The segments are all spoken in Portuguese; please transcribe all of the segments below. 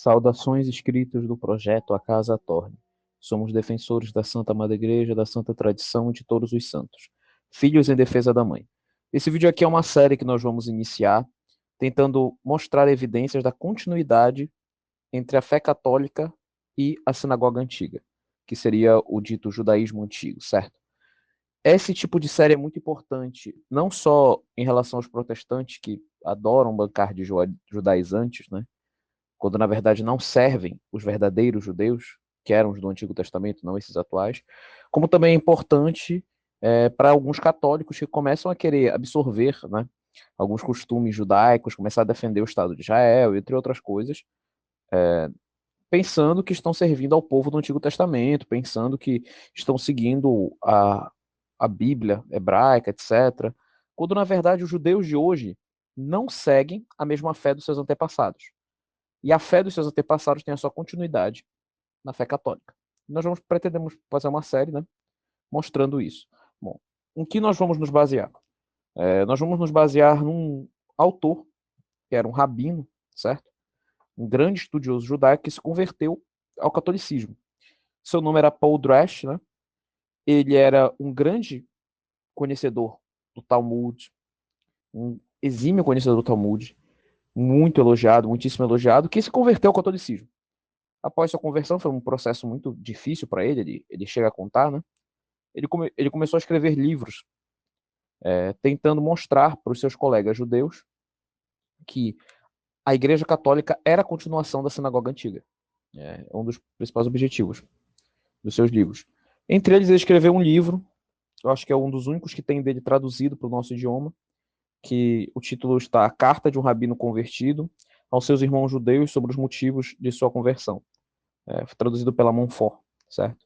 Saudações inscritos do projeto A Casa Torne. Somos defensores da Santa Madre Igreja, da Santa Tradição e de todos os santos. Filhos em defesa da mãe. Esse vídeo aqui é uma série que nós vamos iniciar, tentando mostrar evidências da continuidade entre a fé católica e a sinagoga antiga, que seria o dito judaísmo antigo, certo? Esse tipo de série é muito importante, não só em relação aos protestantes que adoram bancar de judaizantes, né? Quando na verdade não servem os verdadeiros judeus, que eram os do Antigo Testamento, não esses atuais, como também é importante para alguns católicos que começam a querer absorver, né, alguns costumes judaicos, começar a defender o Estado de Israel, entre outras coisas, pensando que estão servindo ao povo do Antigo Testamento, pensando que estão seguindo a Bíblia hebraica, etc., quando na verdade os judeus de hoje não seguem a mesma fé dos seus antepassados. E a fé dos seus antepassados tem a sua continuidade na fé católica. Nós pretendemos fazer uma série, né, mostrando isso. Bom, em que nós vamos nos basear? Nós vamos nos basear num autor, que era um rabino, certo? Um grande estudioso judaico que se converteu ao catolicismo. Seu nome era Paul Dresch, né? Ele era um grande conhecedor do Talmud, um exímio conhecedor do Talmud, muito elogiado, muitíssimo elogiado, que se converteu ao catolicismo. Após sua conversão, foi um processo muito difícil para ele chega a contar, né? Ele começou a escrever livros, tentando mostrar para os seus colegas judeus que a Igreja Católica era a continuação da sinagoga antiga. É um dos principais objetivos dos seus livros. Entre eles, ele escreveu um livro, eu acho que é um dos únicos que tem dele traduzido para o nosso idioma, que o título está A Carta de um Rabino Convertido aos seus irmãos judeus sobre os motivos de sua conversão. Foi traduzido pela Montfort, certo?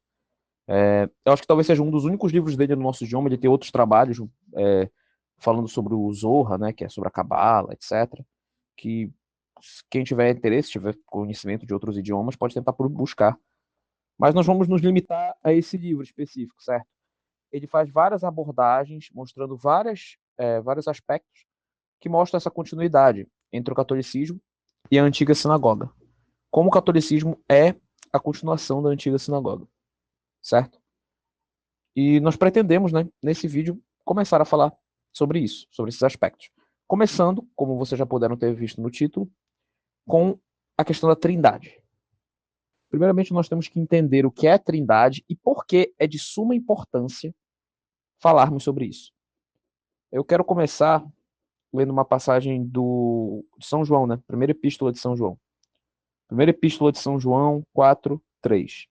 Eu acho que talvez seja um dos únicos livros dele no nosso idioma. Ele tem outros trabalhos falando sobre o Zohar, né, que é sobre a Cabala, etc. Que quem tiver interesse, tiver conhecimento de outros idiomas, pode tentar buscar. Mas nós vamos nos limitar a esse livro específico, certo? Ele faz várias abordagens, mostrando vários aspectos que mostram essa continuidade entre o catolicismo e a antiga sinagoga. Como o catolicismo é a continuação da antiga sinagoga, certo? E nós pretendemos, né, nesse vídeo, começar a falar sobre isso, sobre esses aspectos. Começando, como vocês já puderam ter visto no título, com a questão da trindade. Primeiramente, nós temos que entender o que é a trindade e por que é de suma importância falarmos sobre isso. Eu quero começar lendo uma passagem de São João, né? Primeira epístola de São João. Primeira epístola de São João 4:3.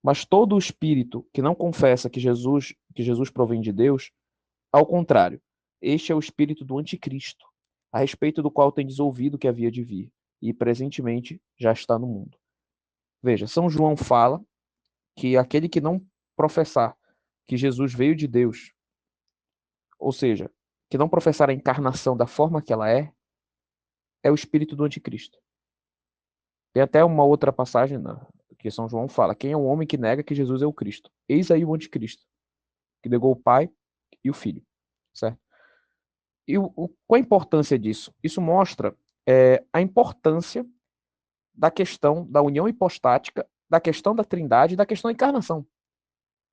Mas todo o espírito que não confessa que Jesus provém de Deus, ao contrário, este é o espírito do anticristo, a respeito do qual tendes ouvido que havia de vir, e presentemente já está no mundo. Veja, São João fala que aquele que não professar que Jesus veio de Deus, ou seja, que não professar a encarnação da forma que ela é o espírito do anticristo. Tem até uma outra passagem que São João fala: quem é o homem que nega que Jesus é o Cristo? Eis aí o anticristo, que negou o Pai e o Filho, certo? E qual a importância disso? Isso mostra a importância da questão da união hipostática, da questão da trindade e da questão da encarnação.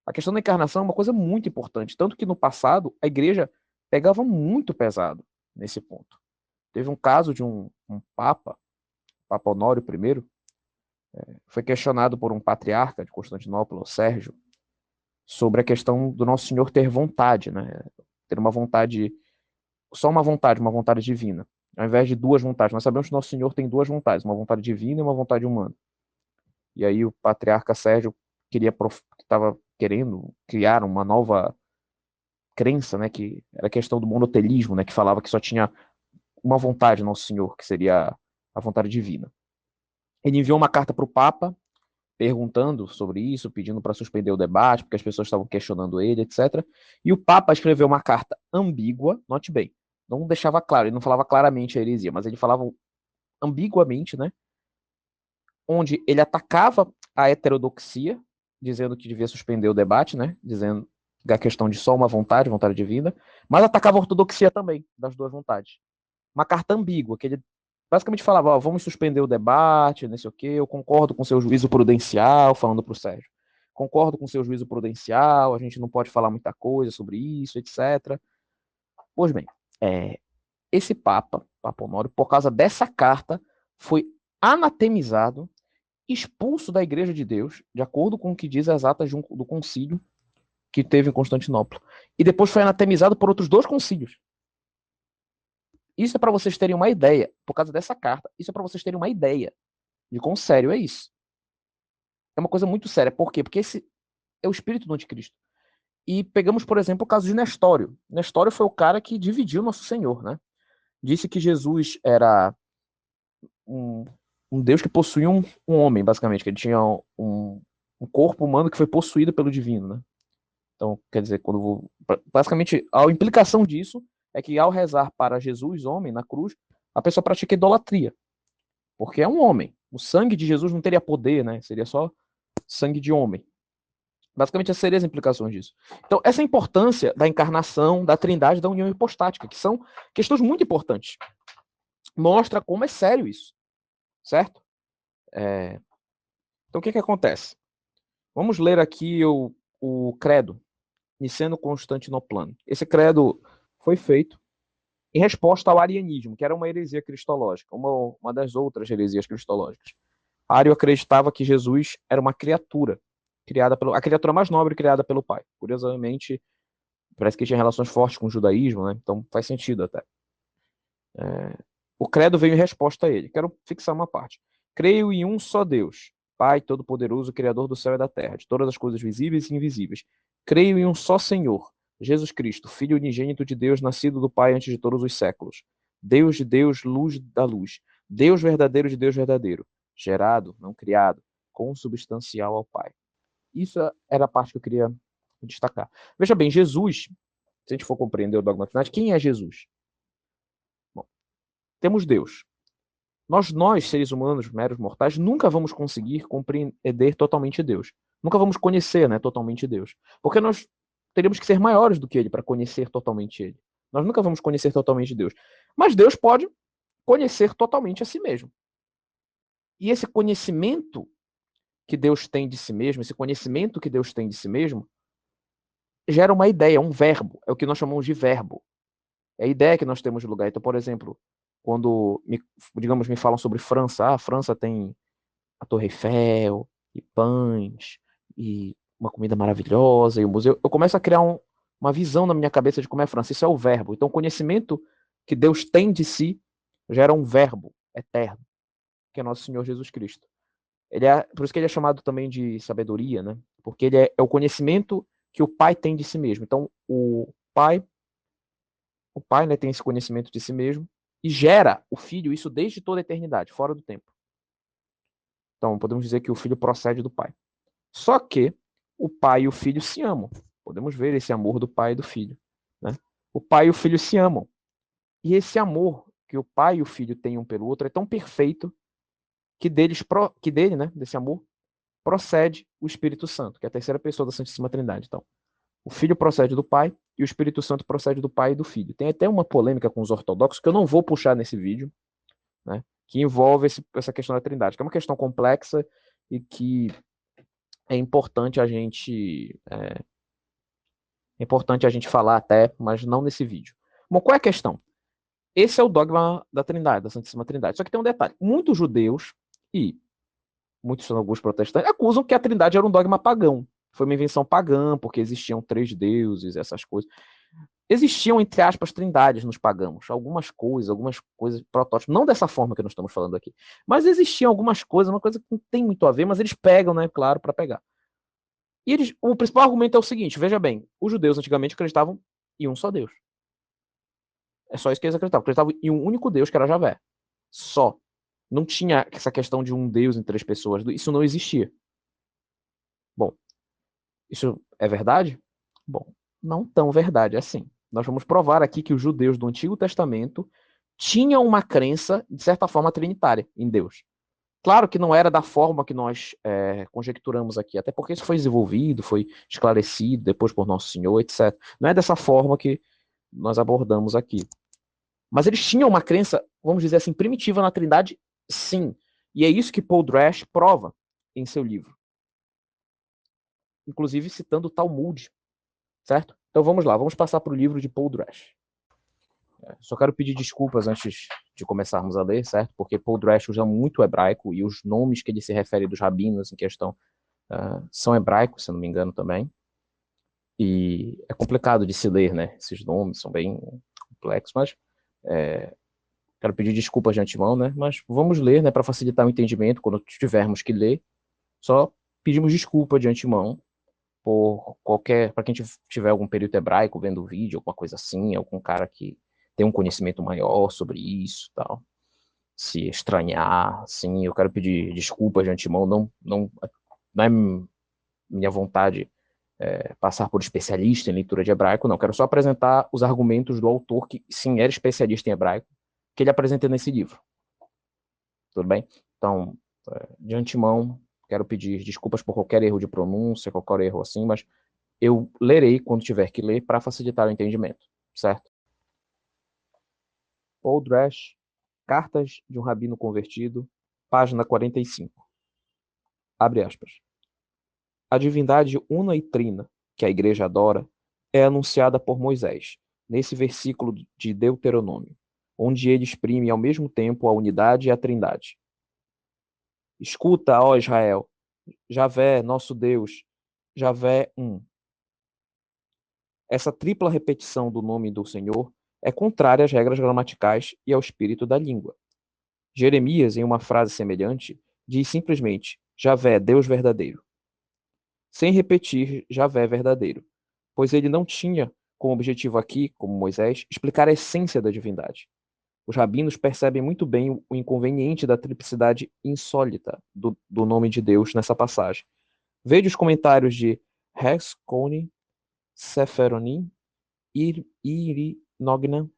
A questão da encarnação é uma coisa muito importante, tanto que no passado a igreja pegava muito pesado nesse ponto. Teve um caso de um Papa, Papa Honório I, foi questionado por um patriarca de Constantinopla, o Sérgio, sobre a questão do Nosso Senhor ter vontade, né? Ter uma vontade, só uma vontade divina, ao invés de duas vontades. Nós sabemos que Nosso Senhor tem duas vontades, uma vontade divina e uma vontade humana. E aí o patriarca Sérgio estava querendo criar uma nova crença, né, que era a questão do monotelismo, né, que falava que só tinha uma vontade Nosso Senhor, que seria a vontade divina. Ele enviou uma carta para o Papa, perguntando sobre isso, pedindo para suspender o debate, porque as pessoas estavam questionando ele, etc. E o Papa escreveu uma carta ambígua, note bem, não deixava claro, ele não falava claramente a heresia, mas ele falava ambiguamente, né, onde ele atacava a heterodoxia, dizendo que devia suspender o debate, né, dizendo da questão de só uma vontade, divina, mas atacava a ortodoxia também, das duas vontades. Uma carta ambígua, que ele basicamente falava, ó, vamos suspender o debate, não sei o quê, eu concordo com seu juízo prudencial, falando para o Sérgio. Concordo com seu juízo prudencial, a gente não pode falar muita coisa sobre isso, etc. Pois bem, esse Papa Honório, por causa dessa carta, foi anatemizado, expulso da Igreja de Deus, de acordo com o que diz as atas do concílio que teve em Constantinopla. E depois foi anatemizado por outros 2 concílios. Isso é para vocês terem uma ideia, por causa dessa carta. Isso é para vocês terem uma ideia de quão sério é isso. É uma coisa muito séria. Por quê? Porque esse é o espírito do anticristo. E pegamos, por exemplo, o caso de Nestório. Nestório foi o cara que dividiu Nosso Senhor, né? Disse que Jesus era um Deus que possuía um homem, basicamente, que ele tinha um corpo humano que foi possuído pelo divino, né? Então, quer dizer, basicamente, a implicação disso é que ao rezar para Jesus, homem, na cruz, a pessoa pratica idolatria. Porque é um homem. O sangue de Jesus não teria poder, né? Seria só sangue de homem. Basicamente, essas seriam as implicações disso. Então, essa importância da encarnação, da trindade, da união hipostática, que são questões muito importantes. Mostra como é sério isso. Certo? Então, o que acontece? Vamos ler aqui o credo niceno-constantinoplano. Esse credo foi feito em resposta ao arianismo, que era uma heresia cristológica, uma das outras heresias cristológicas. Ario acreditava que Jesus era uma criatura, a criatura mais nobre criada pelo Pai. Curiosamente, parece que tinha relações fortes com o judaísmo, né? Então faz sentido até. O credo veio em resposta a ele. Quero fixar uma parte. Creio em um só Deus, Pai Todo-Poderoso, Criador do céu e da terra, de todas as coisas visíveis e invisíveis. Creio em um só Senhor, Jesus Cristo, Filho unigênito de Deus, nascido do Pai antes de todos os séculos. Deus de Deus, luz da luz. Deus verdadeiro de Deus verdadeiro. Gerado, não criado, consubstancial ao Pai. Isso era a parte que eu queria destacar. Veja bem, Jesus, se a gente for compreender o dogma trinidade, quem é Jesus? Bom, temos Deus. Nós, seres humanos, meros mortais, nunca vamos conseguir compreender totalmente Deus. Nunca vamos conhecer, né, totalmente Deus. Porque nós teríamos que ser maiores do que Ele para conhecer totalmente Ele. Nós nunca vamos conhecer totalmente Deus. Mas Deus pode conhecer totalmente a si mesmo. E esse conhecimento que Deus tem de si mesmo, esse conhecimento que Deus tem de si mesmo, gera uma ideia, um verbo. É o que nós chamamos de verbo. É a ideia que nós temos de lugar. Então, por exemplo, quando, digamos, me falam sobre França, a França tem a Torre Eiffel, e pães, e uma comida maravilhosa, e o museu, eu começo a criar uma visão na minha cabeça de como é a França. Isso é o verbo. Então, o conhecimento que Deus tem de si gera um verbo eterno, que é nosso Senhor Jesus Cristo. Por isso que ele é chamado também de sabedoria, né? Porque ele é o conhecimento que o Pai tem de si mesmo. Então, o Pai, né, tem esse conhecimento de si mesmo e gera o Filho, isso desde toda a eternidade, fora do tempo. Então, podemos dizer que o Filho procede do Pai. Só que o Pai e o Filho se amam. Podemos ver esse amor do Pai e do Filho, né? O Pai e o Filho se amam. E esse amor que o Pai e o Filho têm um pelo outro é tão perfeito que dele, né, desse amor, procede o Espírito Santo, que é a terceira pessoa da Santíssima Trindade. Então, o Filho procede do Pai e o Espírito Santo procede do Pai e do Filho. Tem até uma polêmica com os ortodoxos que eu não vou puxar nesse vídeo, né, que envolve essa questão da Trindade, que é uma questão complexa e que é importante a gente falar até, mas não nesse vídeo. Bom, qual é a questão? Esse é o dogma da Trindade, da Santíssima Trindade. Só que tem um detalhe. Muitos judeus e alguns protestantes acusam que a Trindade era um dogma pagão. Foi uma invenção pagã, porque existiam 3 deuses, essas coisas. Existiam, entre aspas, trindades nos pagãos. Algumas coisas, protótipos. Não dessa forma que nós estamos falando aqui. Mas existiam algumas coisas, uma coisa que não tem muito a ver, mas eles pegam, né, claro, para pegar. E o principal argumento é o seguinte, veja bem, os judeus antigamente acreditavam em um só Deus. É só isso que eles acreditavam. Acreditavam em um único Deus, que era Javé. Só. Não tinha essa questão de um Deus em 3 pessoas. Isso não existia. Bom, isso é verdade? Bom, não tão verdade assim. Nós vamos provar aqui que os judeus do Antigo Testamento tinham uma crença, de certa forma, trinitária em Deus. Claro que não era da forma que nós conjecturamos aqui, até porque isso foi desenvolvido, foi esclarecido depois por Nosso Senhor, etc. Não é dessa forma que nós abordamos aqui. Mas eles tinham uma crença, vamos dizer assim, primitiva na Trindade, sim. E é isso que Paul Dresch prova em seu livro. Inclusive citando o Talmud, certo? Então vamos lá, vamos passar para o livro de Paul Dresch. Só quero pedir desculpas antes de começarmos a ler, certo? Porque Paul Dresch usa muito hebraico e os nomes que ele se refere dos rabinos em questão são hebraicos, se eu não me engano também. E é complicado de se ler, né? Esses nomes são bem complexos, mas quero pedir desculpas de antemão, né? Mas vamos ler, né? Para facilitar o entendimento, quando tivermos que ler, só pedimos desculpa de antemão por para quem tiver algum período hebraico vendo o vídeo, alguma coisa assim, algum cara que tem um conhecimento maior sobre isso, tal. Se estranhar, sim, eu quero pedir desculpas de antemão, não é minha vontade passar por especialista em leitura de hebraico, não. Quero só apresentar os argumentos do autor, que sim, era especialista em hebraico, que ele apresenta nesse livro. Tudo bem? Então, de antemão, quero pedir desculpas por qualquer erro de pronúncia, qualquer erro assim, mas eu lerei quando tiver que ler para facilitar o entendimento, certo? Paul Dresch, Cartas de um Rabino Convertido, página 45. Abre aspas. A divindade una e trina, que a igreja adora, é anunciada por Moisés, nesse versículo de Deuteronômio, onde ele exprime ao mesmo tempo a unidade e a trindade. Escuta, ó Israel, Javé, nosso Deus, Javé um. Essa tripla repetição do nome do Senhor é contrária às regras gramaticais e ao espírito da língua. Jeremias, em uma frase semelhante, diz simplesmente Javé, Deus verdadeiro, sem repetir Javé verdadeiro, pois ele não tinha como objetivo aqui, como Moisés, explicar a essência da divindade. Os rabinos percebem muito bem o inconveniente da triplicidade insólita do nome de Deus nessa passagem. Veja os comentários de Hexcone, Seferonim, Irinogna.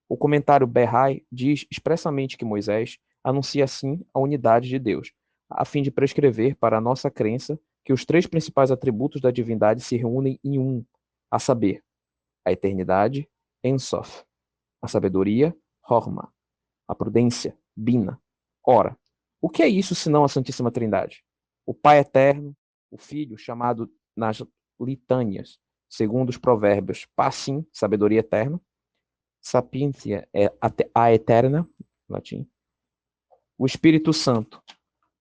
O comentário Berrai diz expressamente que Moisés anuncia assim a unidade de Deus, a fim de prescrever para a nossa crença que os três principais atributos da divindade se reúnem em um, a saber, a eternidade, Ensof, a sabedoria, Horma, a prudência, Bina. Ora, o que é isso senão a Santíssima Trindade? O Pai eterno, o Filho, chamado nas litânias, segundo os provérbios, Passim, sabedoria eterna, Sapientia é a eterna, latim. O Espírito Santo,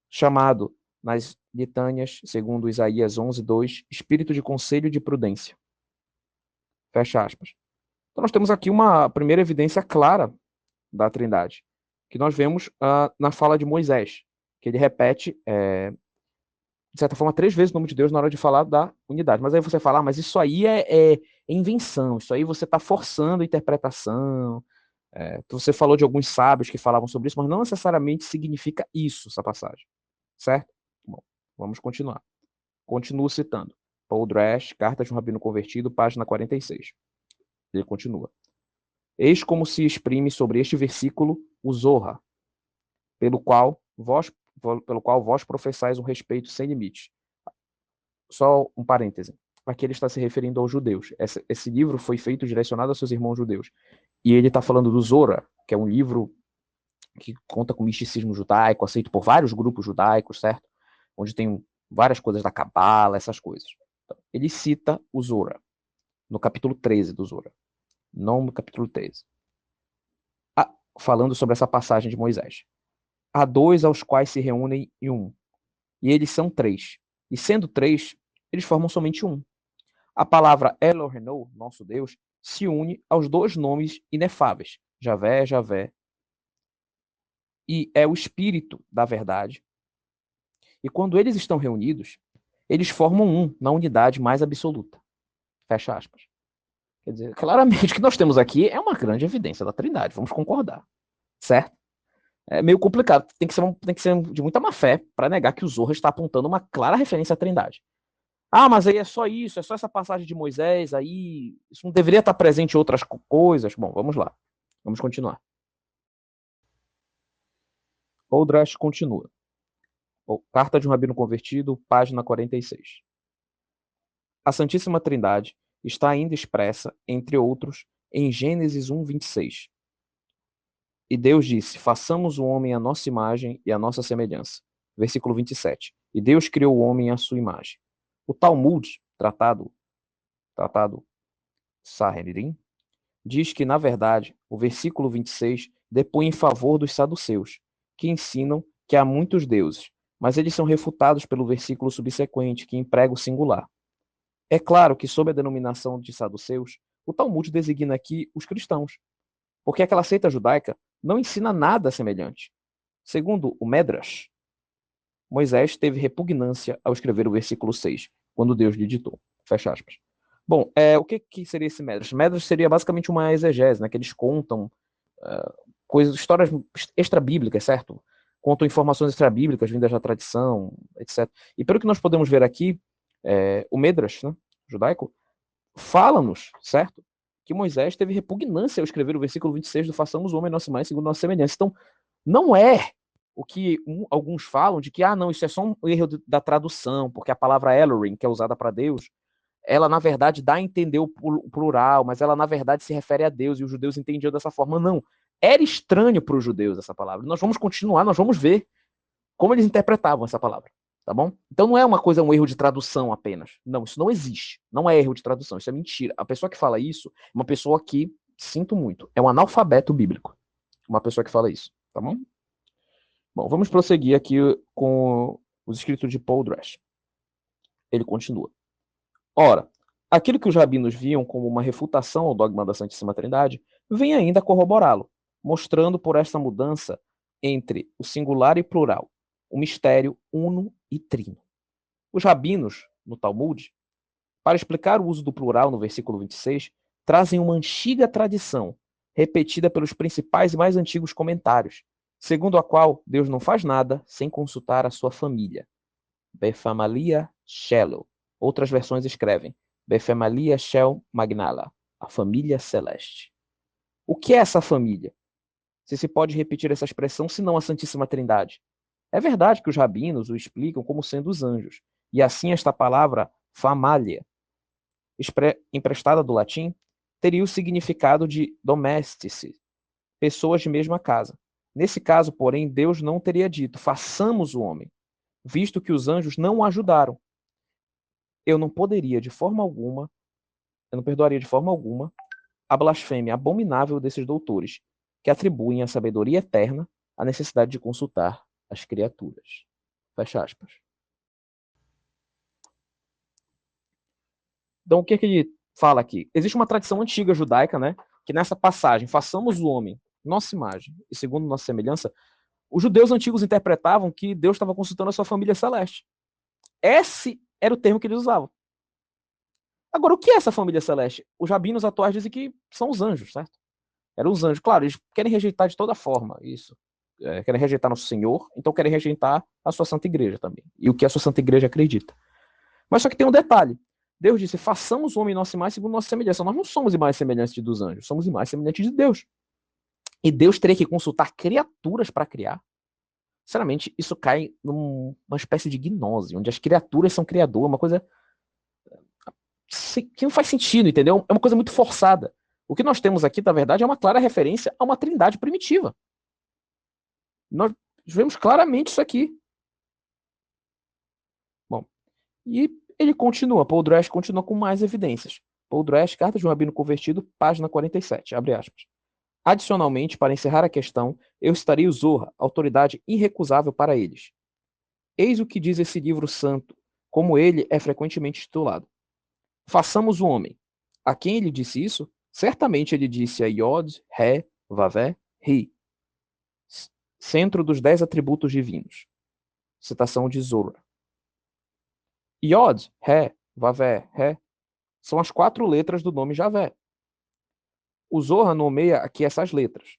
chamado nas litânias, segundo Isaías 11:2, Espírito de conselho e de prudência. Fecha aspas. Então nós temos aqui uma primeira evidência clara da Trindade, que nós vemos na fala de Moisés, que ele repete, de certa forma, 3 vezes o nome de Deus na hora de falar da unidade. Mas aí você fala, mas isso aí é invenção, isso aí você está forçando a interpretação. Você falou de alguns sábios que falavam sobre isso, mas não necessariamente significa isso, essa passagem. Certo? Bom, vamos continuar. Continuo citando. Paul Dresch, Cartas de um Rabino Convertido, página 46. Ele continua. Eis como se exprime sobre este versículo o Zohar, pelo qual vós professais um respeito sem limite. Só um parêntese. Aqui ele está se referindo aos judeus. Esse livro foi feito direcionado aos seus irmãos judeus. E ele está falando do Zohar, que é um livro que conta com misticismo judaico, aceito por vários grupos judaicos, certo? Onde tem várias coisas da Cabala, essas coisas. Então, ele cita o Zohar, no capítulo 13 do Zohar. Não no capítulo 13. Falando sobre essa passagem de Moisés. Há dois aos quais se reúnem em um, e eles são três. E sendo três, eles formam somente um. A palavra Elohenu, nosso Deus, se une aos dois nomes inefáveis, Javé, Javé, e é o espírito da verdade. E quando eles estão reunidos, eles formam um na unidade mais absoluta. Fecha aspas. Quer dizer, claramente o que nós temos aqui é uma grande evidência da Trindade, vamos concordar. Certo? É meio complicado, tem que ser de muita má fé para negar que o Zohar está apontando uma clara referência à Trindade. Ah, mas aí é só isso, é só essa passagem de Moisés, aí isso não deveria estar presente em outras coisas. Bom, vamos lá. Vamos continuar. Oldrecht continua. Carta de um Rabino Convertido, página 46. A Santíssima Trindade está ainda expressa, entre outros, em Gênesis 1, 26. E Deus disse, façamos o homem à nossa imagem e à nossa semelhança. Versículo 27. E Deus criou o homem à sua imagem. O Talmud, tratado Sanhedrin, diz que, na verdade, o versículo 26 depõe em favor dos saduceus, que ensinam que há muitos deuses, mas eles são refutados pelo versículo subsequente, que emprega o singular. É claro que, sob a denominação de saduceus, o Talmud designa aqui os cristãos, porque aquela seita judaica não ensina nada semelhante. Segundo o Medrash, Moisés teve repugnância ao escrever o versículo 6, quando Deus lhe ditou. Fecha aspas. Bom, o que seria esse Medrash? Medrash seria basicamente uma exegese, né, que eles contam histórias extra-bíblicas, certo? Contam informações extra-bíblicas vindas da tradição, etc. E pelo que nós podemos ver aqui, o Medrash, né, judaico, fala-nos, certo? Que Moisés teve repugnância ao escrever o versículo 26 do façamos o homem nossa imagem segundo nossa semelhança. Então, não é o que alguns falam de que, não, isso é só um erro da tradução, porque a palavra Elohim, que é usada para Deus, ela, na verdade, dá a entender o plural, mas ela, na verdade, se refere a Deus, e os judeus entendiam dessa forma. Não. Era estranho para os judeus essa palavra. Nós vamos continuar, nós vamos ver como eles interpretavam essa palavra. Tá bom? Então não é uma coisa, um erro de tradução apenas. Não, isso não existe. Não é erro de tradução, isso é mentira. A pessoa que fala isso é uma pessoa que, sinto muito, é um analfabeto bíblico. Uma pessoa que fala isso, tá bom? Bom, vamos prosseguir aqui com os escritos de Paul Dresch. Ele continua. Ora, aquilo que os rabinos viam como uma refutação ao dogma da Santíssima Trindade, vem ainda corroborá-lo, mostrando por esta mudança entre o singular e plural, o mistério uno e trino. Os rabinos, no Talmud, para explicar o uso do plural no versículo 26, trazem uma antiga tradição, repetida pelos principais e mais antigos comentários, segundo a qual Deus não faz nada sem consultar a sua família. Befamalia Shelo. Outras versões escrevem Befamalia Shel Magnala, a família celeste. O que é essa família? Se pode repetir essa expressão, senão a Santíssima Trindade. É verdade que os rabinos o explicam como sendo os anjos, e assim esta palavra famalia, emprestada do latim, teria o significado de domestici, pessoas de mesma casa. Nesse caso, porém, Deus não teria dito, façamos o homem, visto que os anjos não o ajudaram. Eu não perdoaria de forma alguma a blasfêmia abominável desses doutores, que atribuem à sabedoria eterna a necessidade de consultar as criaturas. Fecha aspas. Então, o que ele fala aqui? Existe uma tradição antiga judaica, né, que nessa passagem, façamos o homem nossa imagem e segundo nossa semelhança, os judeus antigos interpretavam que Deus estava consultando a sua família celeste. Esse era o termo que eles usavam. Agora, o que é essa família celeste? Os rabinos atuais dizem que são os anjos, certo? Eram os anjos. Claro, eles querem rejeitar de toda forma isso. Querem rejeitar nosso Senhor, então querem rejeitar a sua Santa Igreja também. E o que a sua Santa Igreja acredita. Mas só que tem um detalhe. Deus disse, façamos o homem nossa imagem segundo nossa semelhança. Nós não somos imagem semelhante dos anjos, somos imagem semelhante de Deus. E Deus teria que consultar criaturas para criar. Sinceramente, isso cai numa espécie de gnose, onde as criaturas são criador, uma coisa que não faz sentido, entendeu? É uma coisa muito forçada. O que nós temos aqui, na verdade, é uma clara referência a uma trindade primitiva. Nós vemos claramente isso aqui. Bom, e ele continua, Paul Dresch continua com mais evidências. Paul Dresch, Carta de um Rabino Convertido, página 47, abre aspas. Adicionalmente, para encerrar a questão, eu citaria o Zohar, autoridade irrecusável para eles. Eis o que diz esse livro santo, como ele é frequentemente titulado. Façamos o homem. A quem ele disse isso? Certamente ele disse a Yod, He, Vavé, Ri, centro dos 10 atributos divinos. Citação de Zohar. Yod, He, Vavé, He são as 4 letras do nome Javé. O Zohar nomeia aqui essas letras,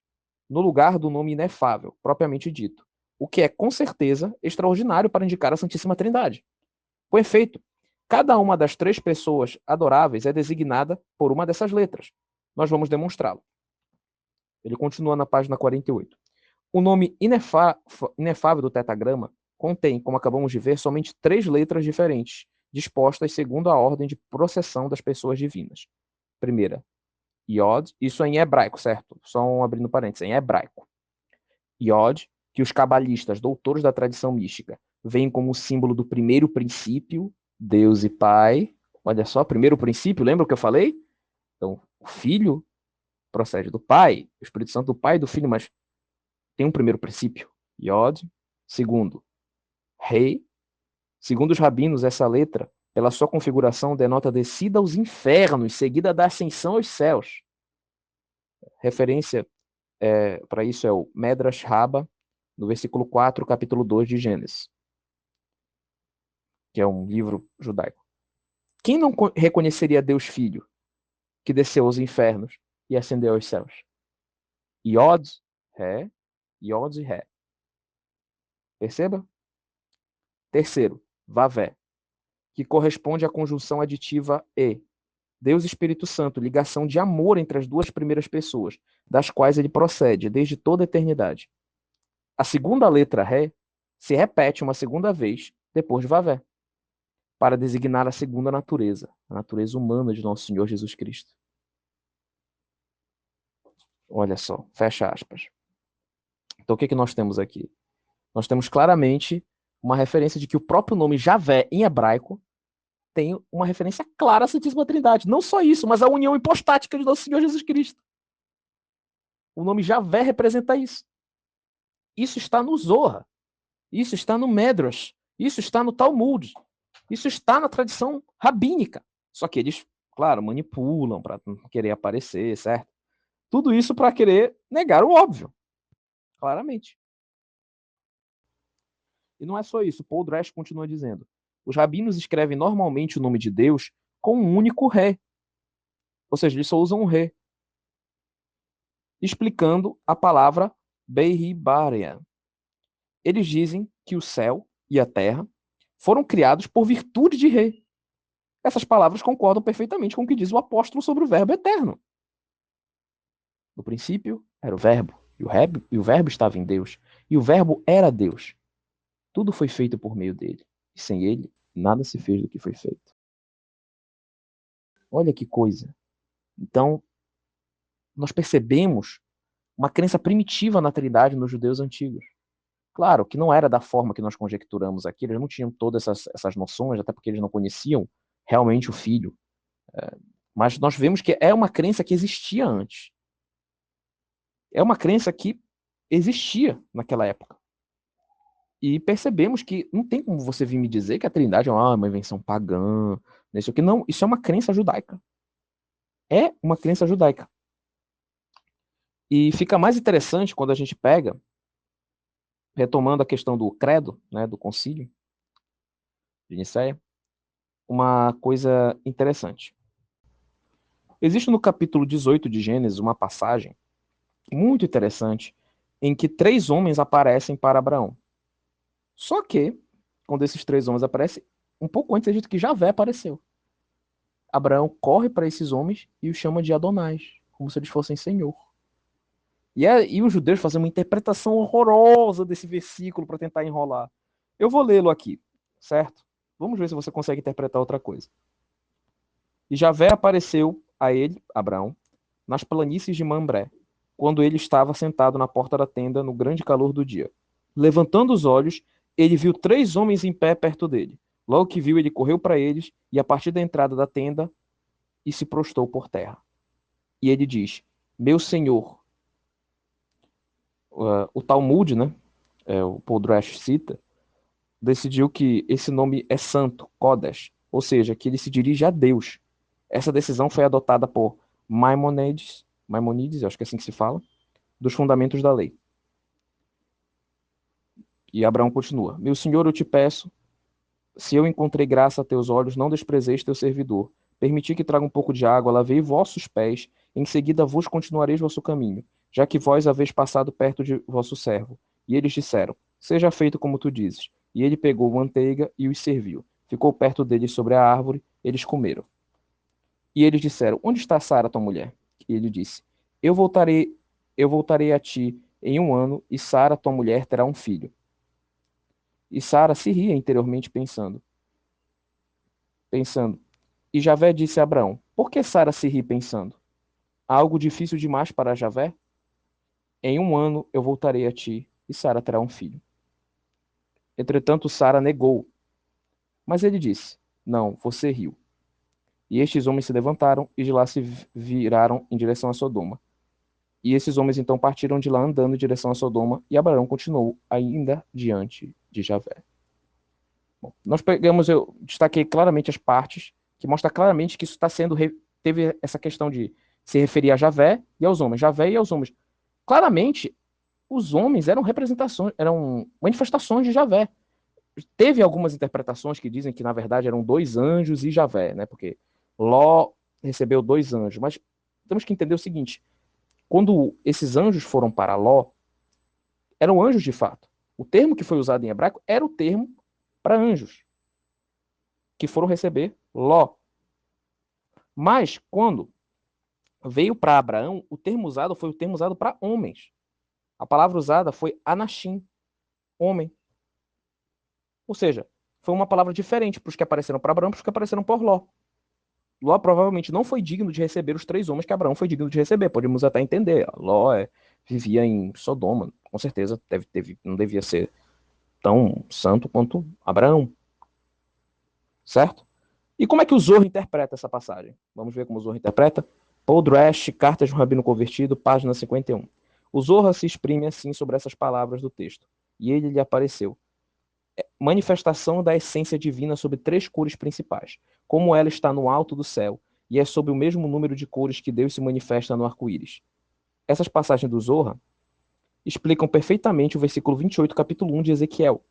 no lugar do nome inefável, propriamente dito, o que é, com certeza, extraordinário para indicar a Santíssima Trindade. Com efeito, cada uma das 3 pessoas adoráveis é designada por uma dessas letras. Nós vamos demonstrá-lo. Ele continua na página 48. O nome inefável do tetagrama contém, como acabamos de ver, somente 3 letras diferentes, dispostas segundo a ordem de processão das pessoas divinas. Primeira, Yod, isso é em hebraico, certo? Só abrindo parênteses, em hebraico. Yod, que os cabalistas, doutores da tradição mística, veem como símbolo do primeiro princípio, Deus e Pai. Olha só, primeiro princípio, lembra o que eu falei? Então, o Filho procede do Pai, o Espírito Santo do Pai e do Filho, mas tem um primeiro princípio, Yod. Segundo, Rei. Segundo os rabinos, essa letra, pela sua configuração, denota descida aos infernos, seguida da ascensão aos céus. Referência para isso é o Medrash Rabbah, no versículo 4, capítulo 2 de Gênesis, que é um livro judaico. Quem não reconheceria Deus Filho, que desceu aos infernos e ascendeu aos céus? Yod, Ré, Yod e Ré. Perceba? Terceiro, Vavé, que corresponde à conjunção aditiva e. Deus e Espírito Santo, ligação de amor entre as duas primeiras pessoas, das quais ele procede desde toda a eternidade. A segunda letra Ré se repete uma segunda vez depois de Vavé, para designar a segunda natureza, a natureza humana de nosso Senhor Jesus Cristo. Olha só, fecha aspas. Então o que nós temos aqui? Nós temos claramente uma referência de que o próprio nome Javé, em hebraico, tem uma referência clara à Santíssima Trindade. Não só isso, mas a união hipostática de nosso Senhor Jesus Cristo. O nome Javé representa isso. Isso está no Zohar. Isso está no Medrash. Isso está no Talmud. Isso está na tradição rabínica. Só que eles, claro, manipulam para querer aparecer, certo? Tudo isso para querer negar o óbvio. Claramente. E não é só isso. Paul Dresch continua dizendo: os rabinos escrevem normalmente o nome de Deus com um único ré. Ou seja, eles só usam um ré, explicando a palavra Beiribaria. Eles dizem que o céu e a terra foram criados por virtude de ré. Essas palavras concordam perfeitamente com o que diz o apóstolo sobre o verbo eterno. No princípio era o verbo, e o verbo estava em Deus, e o verbo era Deus. Tudo foi feito por meio dele, e sem ele, nada se fez do que foi feito. Olha que coisa. Então, nós percebemos uma crença primitiva na Trindade nos judeus antigos. Claro que não era da forma que nós conjecturamos aqui, eles não tinham todas essas noções, até porque eles não conheciam realmente o Filho. Mas nós vemos que é uma crença que existia antes. É uma crença que existia naquela época. E percebemos que não tem como você vir me dizer que a Trindade é uma invenção pagã, isso aqui. Não, isso é uma crença judaica. É uma crença judaica. E fica mais interessante quando a gente pega, retomando a questão do credo, né, do concílio de Nicéia, uma coisa interessante. Existe no capítulo 18 de Gênesis uma passagem muito interessante em que 3 homens aparecem para Abraão. Só que, quando esses 3 homens aparecem, um pouco antes a gente que Javé apareceu. Abraão corre para esses homens e os chama de Adonais, como se eles fossem Senhor. E os judeus fazem uma interpretação horrorosa desse versículo para tentar enrolar. Eu vou lê-lo aqui, certo? Vamos ver se você consegue interpretar outra coisa. E Javé apareceu a ele, Abraão, nas planícies de Mambré, quando ele estava sentado na porta da tenda no grande calor do dia. Levantando os olhos, ele viu 3 homens em pé perto dele. Logo que viu, ele correu para eles e, a partir da entrada da tenda, e se prostou por terra. E ele diz: meu senhor. O Talmud, né, o Paul Dresch cita, decidiu que esse nome é santo, Kodesh, ou seja, que ele se dirige a Deus. Essa decisão foi adotada por Maimonides, eu acho que é assim que se fala, dos fundamentos da lei. E Abraão continua: meu senhor, eu te peço, se eu encontrei graça a teus olhos, não desprezeis teu servidor. Permiti que traga um pouco de água, lavei vossos pés, em seguida vos continuareis vosso caminho, já que vós haveis passado perto de vosso servo. E eles disseram: seja feito como tu dizes. E ele pegou manteiga e os serviu. Ficou perto deles sobre a árvore, eles comeram. E eles disseram: onde está Sara, tua mulher? E ele disse: eu voltarei a ti em 1 ano, e Sara, tua mulher, terá um filho. E Sara se ria interiormente, pensando. E Javé disse a Abraão: por que Sara se ri pensando? algo difícil demais para Javé? Em 1 ano eu voltarei a ti, e Sara terá um filho. Entretanto, Sara negou. Mas ele disse: Não, você riu. E estes homens se levantaram e de lá se viraram em direção a Sodoma. E esses homens então partiram de lá andando em direção a Sodoma, e Abraão continuou ainda diante de Javé. Bom, nós pegamos, eu destaquei claramente as partes que mostra claramente que isso está sendo teve essa questão de se referir a Javé e aos homens, Javé e aos homens. Claramente, os homens eram representações, eram manifestações de Javé. Teve algumas interpretações que dizem que na verdade eram 2 anjos e Javé, né? Porque Ló recebeu 2 anjos, mas temos que entender o seguinte: quando esses anjos foram para Ló, eram anjos de fato. O termo que foi usado em hebraico era o termo para anjos que foram receber Ló. Mas quando veio para Abraão, o termo usado foi o termo usado para homens. A palavra usada foi anashim, homem. Ou seja, foi uma palavra diferente para os que apareceram para Abraão e para os que apareceram por Ló. Ló provavelmente não foi digno de receber os 3 homens que Abraão foi digno de receber. Podemos até entender. Ló vivia em Sodoma, com certeza não devia ser tão santo quanto Abraão, certo? E como é que o Zohar interpreta essa passagem? Vamos ver como o Zohar interpreta. Paul Dresch, Cartas de um Rabino Convertido, página 51. O Zohar se exprime assim sobre essas palavras do texto. E ele lhe apareceu. Manifestação da essência divina sobre 3 cores principais, como ela está no alto do céu, e é sob o mesmo número de cores que Deus se manifesta no arco-íris. Essas passagens do Zohar explicam perfeitamente o versículo 28, capítulo 1 de Ezequiel,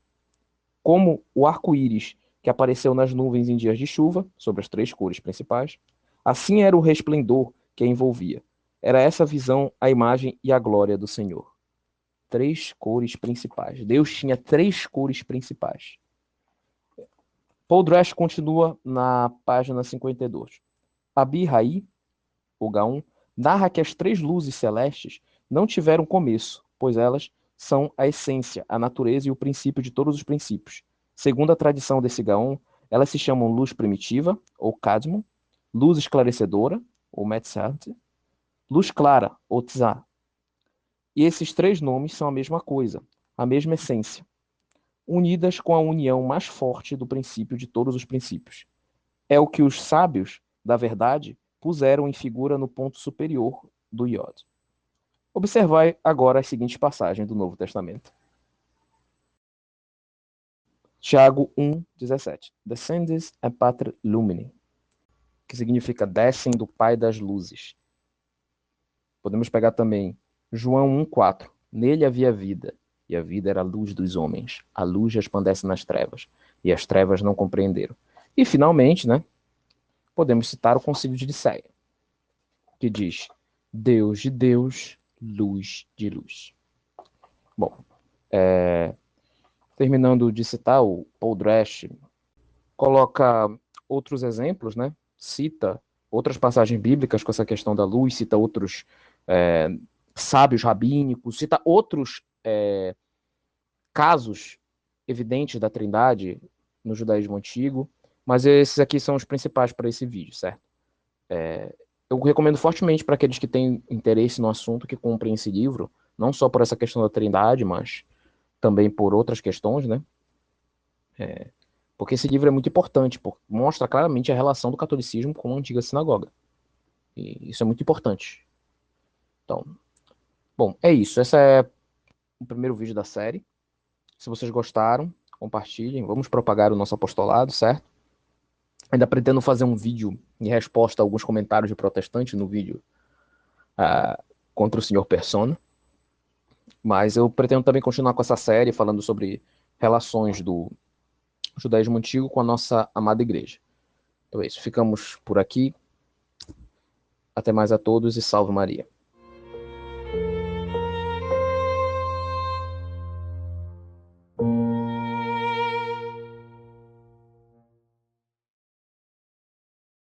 como o arco-íris que apareceu nas nuvens em dias de chuva, sobre as 3 cores principais, assim era o resplendor que a envolvia. Era essa visão, a imagem e a glória do Senhor. 3 cores principais. Deus tinha 3 cores principais. Paul Dresch continua na página 52. Abi-Hai, o Gaon, narra que as 3 luzes celestes não tiveram começo, pois elas são a essência, a natureza e o princípio de todos os princípios. Segundo a tradição desse Gaon, elas se chamam luz primitiva, ou Kadmon, luz esclarecedora, ou Metzat, luz clara, ou Tzah. E esses 3 nomes são a mesma coisa, a mesma essência, unidas com a união mais forte do princípio de todos os princípios. É o que os sábios da verdade puseram em figura no ponto superior do Iod. Observai agora as seguintes passagens do Novo Testamento. Tiago 1:17. Descendes a Patre Lumini, que significa descem do Pai das Luzes. Podemos pegar também João 1:4. Nele havia vida, e a vida era a luz dos homens. A luz resplandece nas trevas, e as trevas não compreenderam. E, finalmente, né, podemos citar o Concílio de Nicéia, que diz: Deus de Deus, luz de luz. Bom, terminando de citar, o Paul Dresch coloca outros exemplos, né? Cita outras passagens bíblicas com essa questão da luz, cita outros sábios rabínicos, cita outros casos evidentes da Trindade no judaísmo antigo, mas esses aqui são os principais para esse vídeo, certo? Eu recomendo fortemente para aqueles que têm interesse no assunto que comprem esse livro, não só por essa questão da Trindade, mas também por outras questões, né? Porque esse livro é muito importante, mostra claramente a relação do catolicismo com a antiga sinagoga. E isso é muito importante. Então, bom, é isso. Esse é o primeiro vídeo da série. Se vocês gostaram, compartilhem. Vamos propagar o nosso apostolado, certo? Ainda pretendo fazer um vídeo em resposta a alguns comentários de protestantes no vídeo contra o Sr. Persona. Mas eu pretendo também continuar com essa série falando sobre relações do judaísmo antigo com a nossa amada igreja. Então é isso. Ficamos por aqui. Até mais a todos e salve Maria.